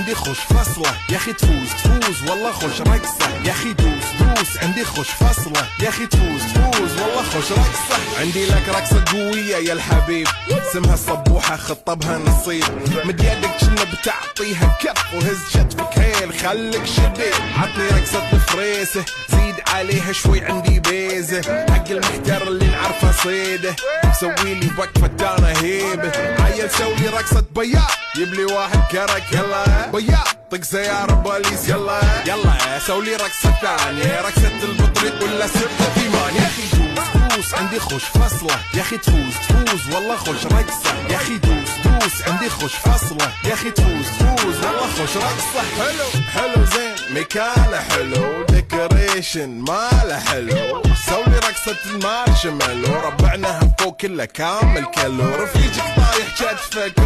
عندي خوش فصلة يا اخي تفوز والله خوش رقصة يا اخي دوس عندي خوش فصلة يا اخي تفوز والله خوش رقصة. عندي لك رقصة قوية يا الحبيب اسمها الصبوحة خطبها نصيب مد يدك كنا بتعطيها كف وهز شتفك هيل خليك شديد عطني رقصة الفريسة زيد عليها شوي عندي بيزة حق المحتر اللي نعرفه صيده سويلي وقفة انا هيبة عيل سوي رقصة بياض يبلي واحد كرك يلا بياض طق سيارة بوليس يلا سولي رقصة ثانية رقصة البطريق ولا سبتة في مان يا اخي دوس عندي خوش فصلة يا اخي تفوز والله خوش رقصة يا اخي دوس عندي خوش فصلة يا اخي تفوز والله خوش رقصة. حلو زين مكانه حلو ديكوريشن ماله حلو سولي رقصة المارشميلو وربعناها فوق كله كامل كلو رفيجك طايح كتفك